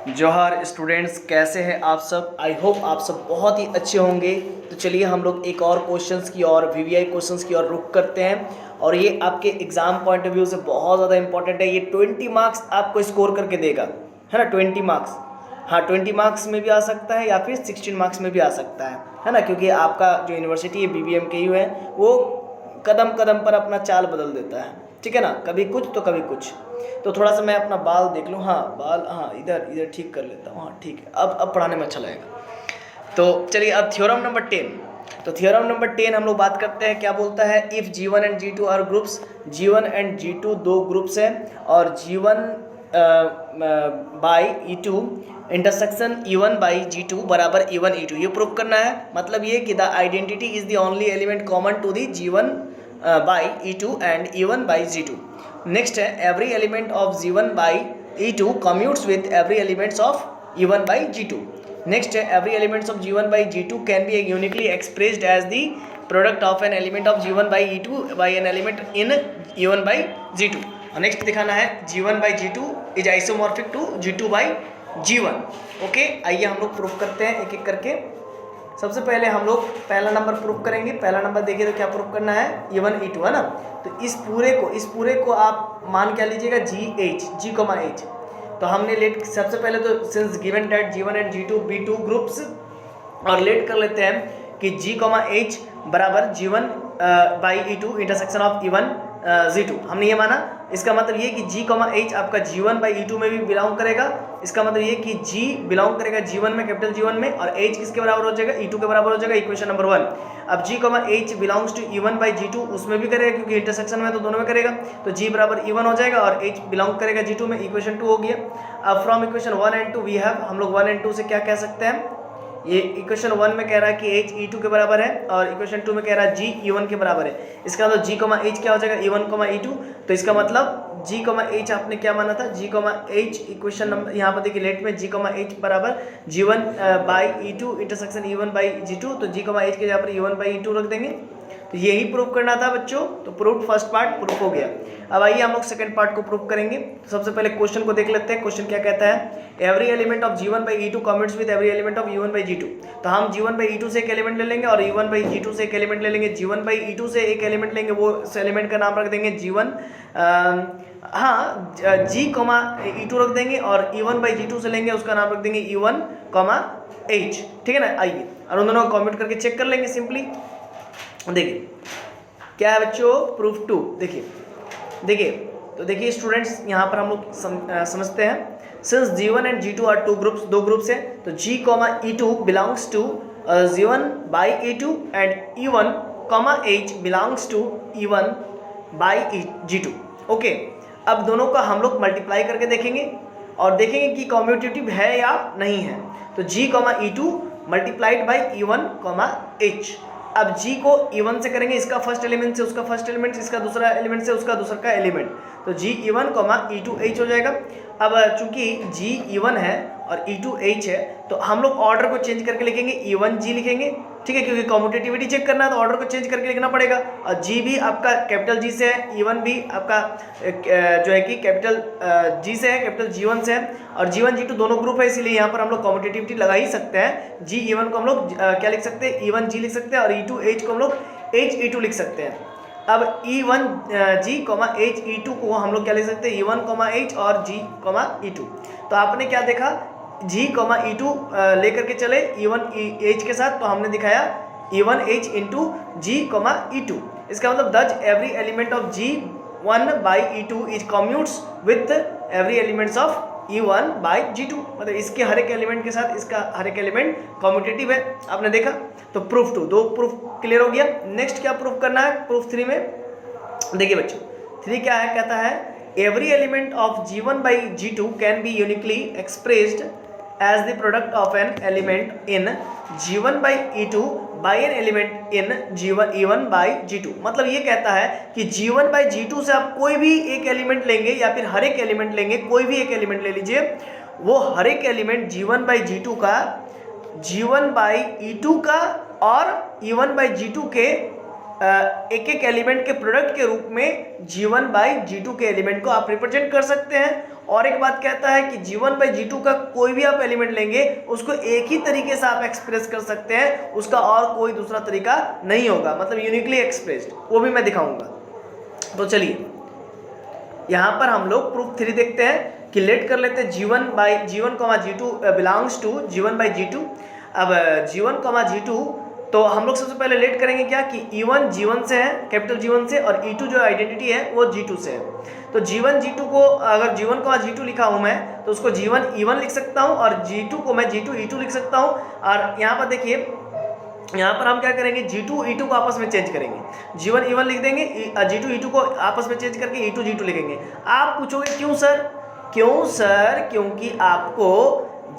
जोहार स्टूडेंट्स, कैसे हैं आप सब। आई होप आप सब बहुत ही अच्छे होंगे। तो चलिए हम लोग एक और क्वेश्चंस की और वीवीआई क्वेश्चंस की ओर रुख करते हैं। और ये आपके एग्जाम पॉइंट ऑफ व्यू से बहुत ज़्यादा इंपॉर्टेंट है। ये 20 मार्क्स आपको स्कोर करके देगा, है ना। 20 मार्क्स, हाँ 20 मार्क्स में भी आ सकता है या फिर 16 मार्क्स में भी आ सकता है ना। क्योंकि आपका जो यूनिवर्सिटी है BBMKU है, वो कदम कदम पर अपना चाल बदल देता है, ठीक है ना। कभी कुछ तो कभी कुछ। तो थोड़ा सा मैं अपना बाल देख लूँ, हाँ बाल, हाँ इधर इधर ठीक कर लेता हूँ, हाँ ठीक है। अब पढ़ाने में अच्छा लगेगा। तो चलिए अब थ्योरम नंबर 10। तो थ्योरम नंबर 10 हम लोग बात करते हैं। क्या बोलता है, if G1 and G2 are groups, G1 and G2 दो ग्रुप्स हैं और G1 by E2 intersection E1 by G2 बराबर E1 E2, ये प्रूव करना है। मतलब ये कि the identity is the only element common to the G1 by E2 and E1 by G2। Next है, every element of G1 by E2 commutes with every elements of E1 by G2। Next, every elements of G1 by G2 can be uniquely expressed as the product of an element of G1 by E2 by an element in E1 by G2। और next दिखाना है G1 by G2 is isomorphic to G2 by G1। Okay, आइए हम लोग proof करते हैं एक एक करके। सबसे पहले हम लोग पहला नंबर प्रूफ करेंगे। पहला नंबर देखिए तो क्या प्रूफ करना है, E1 E2 है ना। तो इस पूरे को आप मान क्या लीजिएगा, G, तो हमने लेट सबसे पहले तो since given that G1 and G2 be two groups, और लेट कर लेते हैं कि G, H बराबर G1 by E2 intersection of E1 G2। हमने ये माना। इसका मतलब ये कि G, H आपका G1 बाई E2 में भी बिलोंग करेगा। इसका मतलब ये कि G बिलोंग करेगा G1 में, कैपिटल G1 में, और H किसके बराबर हो जाएगा, E2 के बराबर हो जाएगा। Equation number 1। अब G, H belongs to E1 by G2, उसमें भी करेगा क्योंकि इंटरसेक्शन में तो दोनों में करेगा। तो G बराबर E1 हो जाएगा और H बिलोंग करेगा G2 में। इक्वेशन 2 हो गया। अब from equation 1 and 2 we have, हम लोग 1 एंड 2 से क्या कह सकते हैं, ये इक्वेशन 1 में कह रहा है कि H E2 के बराबर है और इक्वेशन 2 में कह रहा है G E1 के बराबर है। इसका मतलब G, H क्या हो जाएगा, E1, E2। तो इसका मतलब G, H आपने क्या माना था, G, H इक्वेशन नंबर यहाँ पर देखिए लेट में G, H बराबर G1 by E2 intersection E1 by G2। तो G, H के जगह पर E1 बाई E2 रख देंगे। तो यही प्रूफ करना था बच्चों। तो प्रूफ फर्स्ट पार्ट प्रूफ हो गया। अब आइए हम लोग सेकंड पार्ट को प्रूफ करेंगे। तो सबसे पहले क्वेश्चन को देख लेते हैं। क्वेश्चन क्या कहता है, every element of G1 by E2 commutes with every element of E1 by G2। तो हम G1 बाई E2 से एक एलिमेंट ले लेंगे और E1 बाई G2 से एक एलिमेंट ले लेंगे। G1 बाई E2 से एक एलिमेंट लेंगे, वो उस एलिमेंट का नाम रख देंगे G1, हाँ G, E2 रख देंगे, और E1 बाई G2 से लेंगे, उसका नाम रख देंगे E1, H, ठीक है ना। आइए और उन दोनों को कम्यूट करके चेक कर लेंगे सिंपली। देखिए क्या है बच्चों, प्रूफ 2। देखिए तो देखिए स्टूडेंट्स, यहाँ पर हम लोग समझते हैं। Since G1 and G2 are दो ग्रुप्स हैं, तो G, E2 belongs to G1 by E2 and E1, H belongs to E1 by G2। Okay, अब दोनों का हम लोग मल्टीप्लाई करके देखेंगे और देखेंगे कि कॉम्यूटेटिव है या नहीं है। तो G, E2 multiplied by E1, H। अब G को E1 से करेंगे, इसका फर्स्ट एलिमेंट से उसका फर्स्ट एलिमेंट, इसका दूसरा एलिमेंट से उसका दूसरा का एलिमेंट, तो G E1, E2 H हो जाएगा। अब चूंकि G E1 है और E2 H है, तो हम लोग ऑर्डर को चेंज करके लिखेंगे, E1 G लिखेंगे, ठीक है, क्योंकि कॉम्यूटेटिविटी चेक करना है तो ऑर्डर को चेंज करके लिखना पड़ेगा। और G भी आपका कैपिटल G से है, E1 भी आपका जो है कि कैपिटल G से है, कैपिटल G1 से है, और G1 G2 दोनों ग्रुप है, इसीलिए यहाँ पर हम लोग कॉम्यूटेटिविटी लगा ही सकते हैं। G E1 को हम लोग क्या लिख सकते हैं, E1 G लिख सकते हैं, और E2 H को हम लोग H E2 लिख सकते हैं। अब E1 G, H E2 को हम लोग क्या लिख सकते हैं, E1, H और G, E2। तो आपने क्या देखा, G, E2 लेकर के चले E1 H के साथ, तो हमने दिखाया E1 H into G, E2। इसका मतलब दज every element of G1 by E2 is commutes with every elements of E1 by G2। मतलब इसके हर एक एलिमेंट के साथ इसका हर एक एलिमेंट कम्यूटेटिव है। आपने देखा, तो प्रूफ 2, दो प्रूफ क्लियर हो गया। नेक्स्ट क्या प्रूफ करना है, प्रूफ 3 में देखिए बच्चों, 3 क्या है, कहता है every element of G1 by G2 can be uniquely expressed as the product of an element in G1 by E2 by an element in E1 by G2। मतलब ये कहता है कि G1 बाई G2 से आप कोई भी एक एलिमेंट लेंगे या फिर हर एक एलिमेंट लेंगे, कोई भी एक एलिमेंट ले लीजिए, वो हर एक एलिमेंट G1 बाई G2 का, G1 बाई E2 का और E1 बाई G2 के एक एक एलिमेंट के प्रोडक्ट के रूप में G1 बाई G2 के एलिमेंट को आप रिप्रेजेंट कर सकते हैं। और एक बात कहता है कि G1 बाई G2 का कोई भी आप एलिमेंट लेंगे उसको एक ही तरीके से आप एक्सप्रेस कर सकते हैं, उसका और कोई दूसरा तरीका नहीं होगा, मतलब यूनिकली एक्सप्रेस्ड, वो भी मैं दिखाऊंगा। तो चलिए यहाँ पर हम लोग प्रूफ 3 देखते हैं कि लेट कर लेते हैं G1 by G1 G2 belongs to G1 by G2। अब G1 G2 तो हम लोग सबसे पहले लेट करेंगे क्या कि E1 G1 से है, कैपिटल G1 से, और E2 जो आइडेंटिटी है वो G2 से है। तो G1 G2 को अगर G1 G2 लिखा हूँ मैं तो उसको G1 E1 लिख सकता हूँ और G2 को मैं G2 E2 लिख सकता हूँ। और यहाँ पर देखिए, यहाँ पर हम क्या करेंगे, G2 E2 को आपस में चेंज करेंगे, G1 E1 लिख देंगे, G2 E2 को आपस में चेंज करके E2 G2 लिखेंगे। आप पूछोगे क्यों सर? क्यों सर? क्योंकि आपको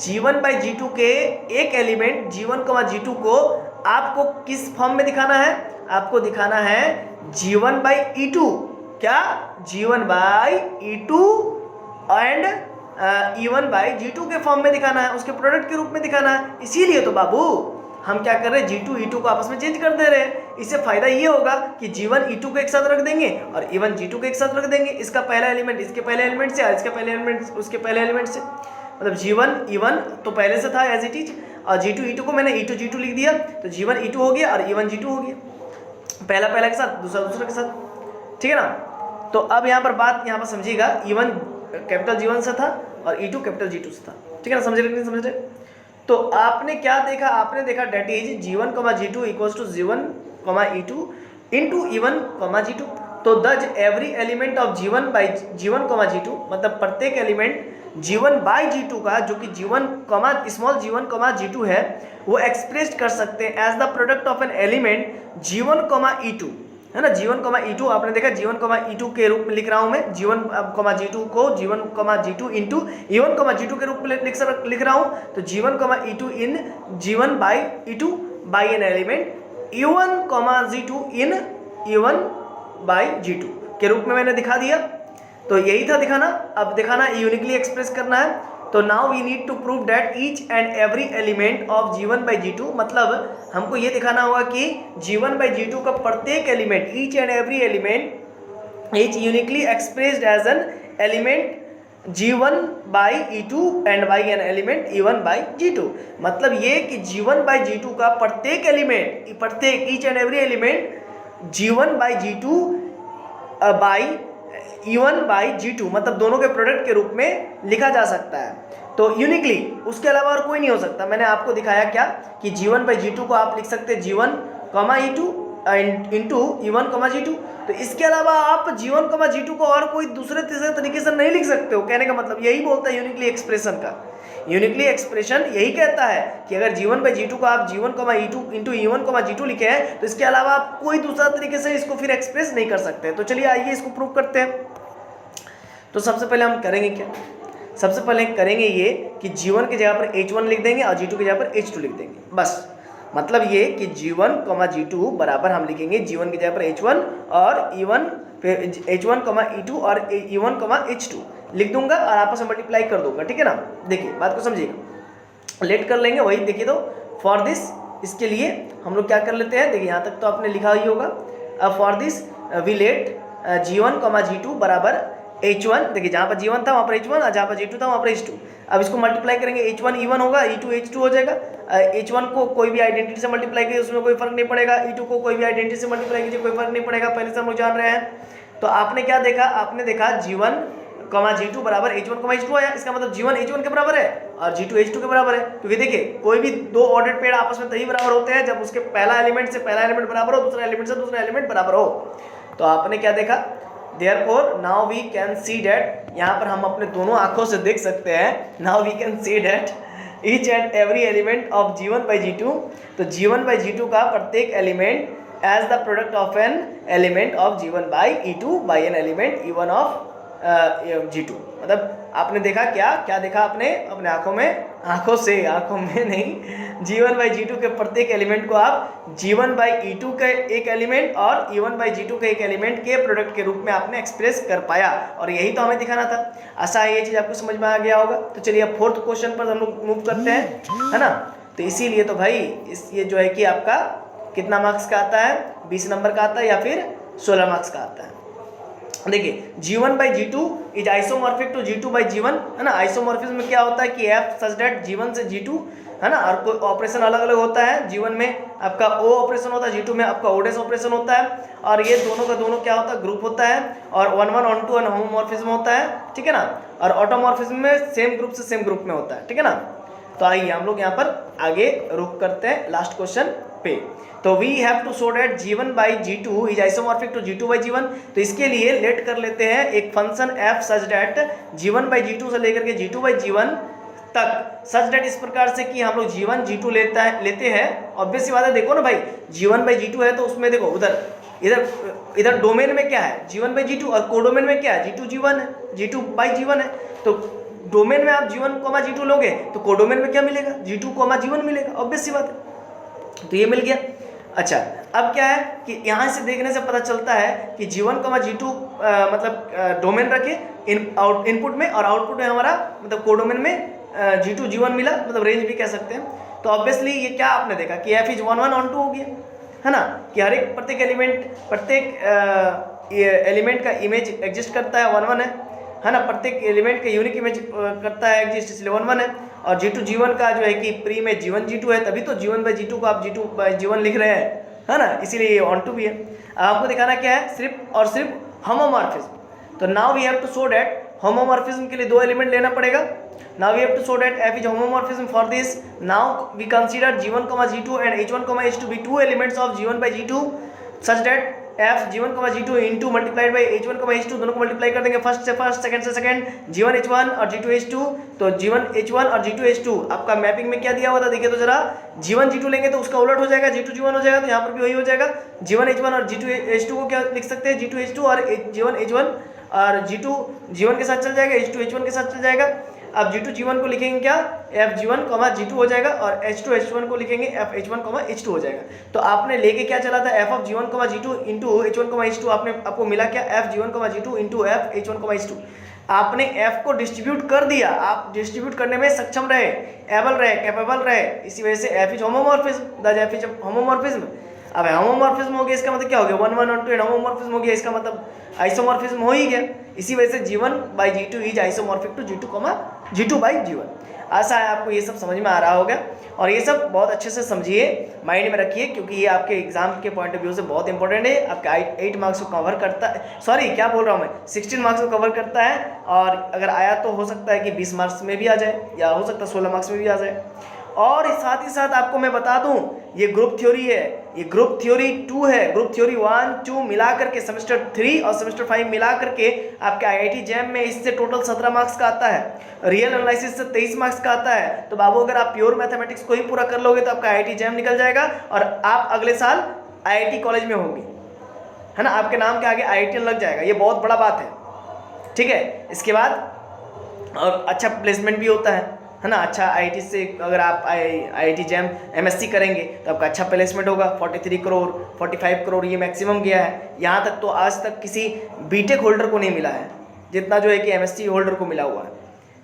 G1 बाई G2 के एक एलिमेंट G1 G2 को आपको किस फॉर्म में दिखाना है? आपको दिखाना है G1 बाई E2, क्या? G1 by E2 and E1 by G2 के फॉर्म में दिखाना है, उसके प्रोडक्ट के रूप में दिखाना है। इसीलिए तो बाबू हम क्या कर रहे हैं, G2 E2 को आपस में चेंज कर दे रहे हैं। इससे फायदा ये होगा कि G1 E2 को एक साथ रख देंगे और E1 G2 को एक साथ रख देंगे, इसका पहला एलिमेंट इसके पहले एलिमेंट से और इसका पहले एलिमेंट उसके पहले एलिमेंट से, मतलब G1 E1 तो पहले से था एज इट इज, और G2 E2 को मैंने E2 G2 लिख दिया, तो G1 E2 हो गया और E1 G2 हो गया, पहला पहला के साथ दूसरा दूसरे के साथ, ठीक है ना। तो अब यहाँ पर बात यहाँ पर समझिएगा, E1 कैपिटल G1 से था और E2 कैपिटल G2 से था, ठीक है ना, समझ रहे नहीं समझ रहे? तो आपने क्या देखा? आपने देखा that is G1 G2 equals to G1 E2 into E1 G2। तो दज every element of G1 G2, मतलब प्रत्येक एलिमेंट G1 बाई G2 का, जो कि स्मॉल G1 G2 है, वो एक्सप्रेस कर सकते हैं as the product of an element G1 E2, है ना। G1 E2 आपने देखा, G1 E2 के रूप में लिख रहा हूँ मैं, G1 G2 को G1 G2 into E1 G2 के रूप में लिख रहा हूँ। तो G1 E2 in G1 by E2 by an element E1 G2 in E1 by G2 के रूप में मैंने दिखा दिया। तो यही था दिखाना। अब दिखाना यूनिकली एक्सप्रेस करना है। तो now we need to prove that each and every element of G1 by G2, मतलब हमको ये दिखाना होगा कि G1 बाई G2 का प्रत्येक element, each and every element is uniquely expressed as an element G1 by E2 and by an element E1 by G2। मतलब ये कि G1 बाई G2 का प्रत्येक एलिमेंट, प्रत्येक each and every element G1 by G2 by E1 by G2, मतलब दोनों के product के रूप में लिखा जा सकता है। तो यूनिकली, उसके अलावा और कोई नहीं हो सकता। मैंने आपको दिखाया क्या कि G1 बाई G2 को आप लिख सकते हैं G1 E2 into E1 G2। तो इसके अलावा आप G1 G2 को और कोई दूसरे तीसरे तरीके से नहीं लिख सकते हो। कहने का मतलब यही बोलता है यूनिकली एक्सप्रेशन का। यूनिकली एक्सप्रेशन यही कहता है कि अगर G1 बाई G2 को आप G1 E2 into E1 G2 लिखे हैं, तो इसके अलावा आप कोई दूसरा तरीके से इसको फिर एक्सप्रेस नहीं कर सकते। तो चलिए आइए इसको प्रूव करते हैं। तो सबसे पहले हम करेंगे क्या? सबसे पहले करेंगे ये कि G1 की जगह पर H1 लिख देंगे और G2 की जगह पर H2 लिख देंगे, बस। मतलब ये कि G1 G2 बराबर हम लिखेंगे G1 की जगह पर H1 और E1 H1 E2 और E1 H2 लिख दूंगा और आपस में मल्टीप्लाई कर दूंगा, ठीक है ना। देखिए बात को समझिएगा, लेट कर लेंगे वही। देखिए तो फॉर दिस, इसके लिए हम लोग क्या कर लेते हैं, देखिए यहाँ तक तो आपने लिखा ही होगा। अब for this we let G1 G2 बराबर H1, देखिए जहाँ पर G1 था वहाँ पर H1 और जहाँ पर G2 था वहाँ पर H2। अब इसको मल्टीप्लाई करेंगे, H1 E1 होगा, E2 H2 हो जाएगा। H1 को कोई भी आइडेंटिटी से मल्टीप्लाई कीजिए, उसमें कोई फर्क नहीं पड़ेगा। E2 को कोई भी आइडेंटिटी से मल्टीप्लाई कीजिए, कोई फर्क नहीं पड़ेगा, पहले से हम लोग जान रहे हैं। तो आपने क्या देखा? आपने देखा G1 G2 बराबर H1 H2 आया। इसका मतलब G1 H1 के बराबर है और G2 H2 के बराबर है, क्योंकि देखिए कोई भी दो ऑर्डर्ड पेड़ आपस में तभी बराबर होते हैं जब उसके पहला एलिमेंट से पहला एलिमेंट बराबर हो, दूसरा एलिमेंट से दूसरा एलिमेंट बराबर हो। तो आपने क्या देखा? Therefore now we can see that, यहाँ पर हम अपने दोनों आंखों से देख सकते हैं, now we can see that each and every element of G1 by G2, तो G1 by G2 का प्रत्येक element as the product of an element of G1 by E2 by an element E1 of G2। मतलब आपने देखा क्या देखा आपने अपने आंखों में नहीं, G1 by G2 के प्रत्येक एलिमेंट को आप G1 by E2 के एक एलिमेंट और E1 by G2 के एक एलिमेंट के प्रोडक्ट के रूप में आपने एक्सप्रेस कर पाया, और यही तो हमें दिखाना था। आशा है ये चीज़ आपको समझ में आ गया होगा। तो चलिए अब फोर्थ क्वेश्चन पर हम लोग मूव करते हैं, है ना। तो इसीलिए तो भाई ये जो है कि आपका कितना मार्क्स का आता है, 20 नंबर का आता है या फिर 16 मार्क्स का आता है। देखिए G1 by G2 is isomorphic to G2 by G1, है ना। आइसोमॉर्फिज्म में क्या होता है कि F सच दैट G1 से G2, है ना, और कोई ऑपरेशन अलग अलग होता है। G1 में आपका O ऑपरेशन होता है, G2 में आपका O' ऑपरेशन होता है, और ये दोनों का दोनों क्या होता है, ग्रुप होता है, और 1 1 on 2 होमोमॉर्फिज्म होता है, ठीक है ना। और ऑटोमॉर्फिज्म में सेम ग्रुप से सेम ग्रुप में होता है, ठीक है ना। तो आइए हम लोग यहाँ पर आगे रुक करते हैं लास्ट क्वेश्चन पे। तो we have to show that G1 by G2 is isomorphic to G2 by G1। तो इसके लिए लेट कर लेते हैं एक function f such that G1 by G2 से लेकर के G2 by G1 तक, सच दैट इस प्रकार से कि हम लोग G1 G2 लेते हैं। ऑब्वियस सी बात है, देखो ना भाई, G1 by G2 है तो उसमें देखो इधर डोमेन में क्या है, G1 by G2, और कोडोमेन में क्या है, G2 G1 है, G2 by G1 है। तो डोमेन में आप G1, G2 लोगे तो कोडोमेन में क्या मिलेगा, G2, G1 मिलेगा, ऑब्वियस सी बात है। तो ये मिल गया। अच्छा, अब क्या है कि यहाँ से देखने से पता चलता है कि G1, G2 मतलब डोमेन रखे इनपुट में, और आउटपुट में हमारा मतलब कोडोमेन में G2 G1 मिला, मतलब रेंज भी कह सकते हैं। तो ऑब्वियसली ये क्या आपने देखा कि F इज 1 1 on 2 हो गया, है ना, कि हर एक प्रत्येक एलिमेंट का इमेज एग्जिस्ट करता है 1 1 है ना, प्रत्येक एलिमेंट का यूनिक इमेज करता है एग्जिस्ट, इसलिए 1 1 है। और G2 G1 का जो है कि प्री में G1 G2 है, तभी तो G1 by G2 को आप G2 by G1 लिख रहे हैं, है ना, इसीलिए ये ऑन टू भी है। आपको दिखाना क्या है, सिर्फ और सिर्फ होमोमॉर्फिज्म। तो now we have to show that homomorphism के लिए 2 एलिमेंट लेना पड़ेगा। Now we have to show that F is homomorphism for this. Now we consider G1, G2 and H1, H2 be 2 elements of G1 by G2 such that F G1, G2 into multiplied by H1, H2 दोनों को multiply कर देंगे, first से first, second से second, G1 H1 और G2 H2। तो G1 H1 और G2 H2 आपका मैपिंग में क्या दिया हुआ था, देखिए तो जरा, G1 G2 लेंगे तो उसका उलट हो जाएगा, G2 G1 हो जाएगा, तो यहाँ पर भी वही हो जाएगा। G1 H1 और G2 H2 को क्या लिख सकते हैं, G2 H2 और G1 H1, और G2 G1 के साथ चल जाएगा, H2 H1 के साथ चल जाएगा। अब G2 G1 को लिखेंगे क्या, F G1, G2 हो जाएगा, और H2 H1 को लिखेंगे F H1, H2 हो जाएगा। तो आपने लेके क्या चला था, F of G1, G2 into H1, H2, आपको मिला क्या, F G1, G2 into F H1, H2। आपने F को डिस्ट्रीब्यूट कर दिया, आप डिस्ट्रीब्यूट करने में सक्षम रहे, एबल रहे, कैपेबल रहे, इसी वजह से F is homomorphism, that F is homomorphism. अब होमोमॉर्फिज्म हो गया, इसका मतलब क्या हो गया, 1 1 on 2 होमोमॉर्फिज्म हो गया, इसका मतलब आइसोमॉर्फिज्म हो ही गया। इसी वजह से G1 by G2 is isomorphic to G2 by G1। आशा है आपको ये सब समझ में आ रहा होगा, और ये सब बहुत अच्छे से समझिए, माइंड में रखिए, क्योंकि ये आपके एग्जाम के पॉइंट ऑफ व्यू से बहुत इंपॉर्टेंट है। आपके 8 मार्क्स को कवर करता है, सॉरी क्या बोल रहा हूँ मैं, 16 मार्क्स को कवर करता है, और अगर आया तो हो सकता है कि 20 मार्क्स में भी आ जाए, या हो सकता है 16 मार्क्स में भी आ जाए। और साथ ही साथ आपको मैं बता दूं, ये ग्रुप थ्योरी है, ये ग्रुप थ्योरी 2 है, ग्रुप थ्योरी 1 2 मिला करके सेमेस्टर 3 और सेमेस्टर 5 मिला करके आपके IIT जैम में इससे टोटल 17 मार्क्स का आता है, रियल एनालिसिस से 23 मार्क्स का आता है। तो बाबू अगर आप प्योर मैथमेटिक्स को ही पूरा कर लोगे तो आपका IIT जैम निकल जाएगा, और आप अगले साल IIT कॉलेज में होगी, है ना, आपके नाम के आगे IIT लग जाएगा, ये बहुत बड़ा बात है, ठीक है। इसके बाद और अच्छा प्लेसमेंट भी होता है ना, अच्छा IIT से अगर आप IIT जैम MSc करेंगे तो आपका अच्छा प्लेसमेंट होगा। 43 करोड़ 45 करोड़ ये मैक्सिमम गया है, यहाँ तक तो आज तक किसी बीटेक होल्डर को नहीं मिला है जितना जो है कि MSc होल्डर को मिला हुआ है,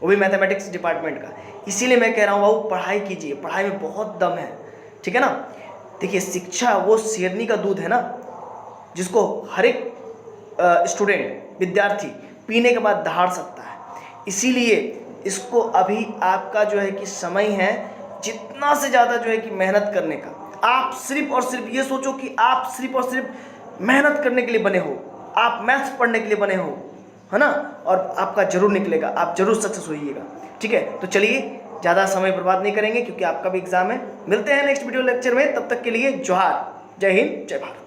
वो भी मैथमेटिक्स डिपार्टमेंट का। इसीलिए मैं कह रहा हूँ बाबू पढ़ाई कीजिए, पढ़ाई में बहुत दम है, ठीक है ना। देखिए शिक्षा वो शेरनी का दूध है ना, जिसको हर एक स्टूडेंट विद्यार्थी पीने के बाद दहाड़ सकता है। इसीलिए इसको अभी आपका जो है कि समय है जितना से ज़्यादा जो है कि मेहनत करने का। आप सिर्फ और सिर्फ ये सोचो कि आप सिर्फ और सिर्फ मेहनत करने के लिए बने हो, आप मैथ्स पढ़ने के लिए बने हो, है ना, और आपका जरूर निकलेगा, आप जरूर सक्सेस होइएगा, ठीक है। तो चलिए ज़्यादा समय बर्बाद नहीं करेंगे क्योंकि आपका भी एग्जाम है। मिलते हैं नेक्स्ट वीडियो लेक्चर में, तब तक के लिए जोहार, जय हिंद, जय भारत।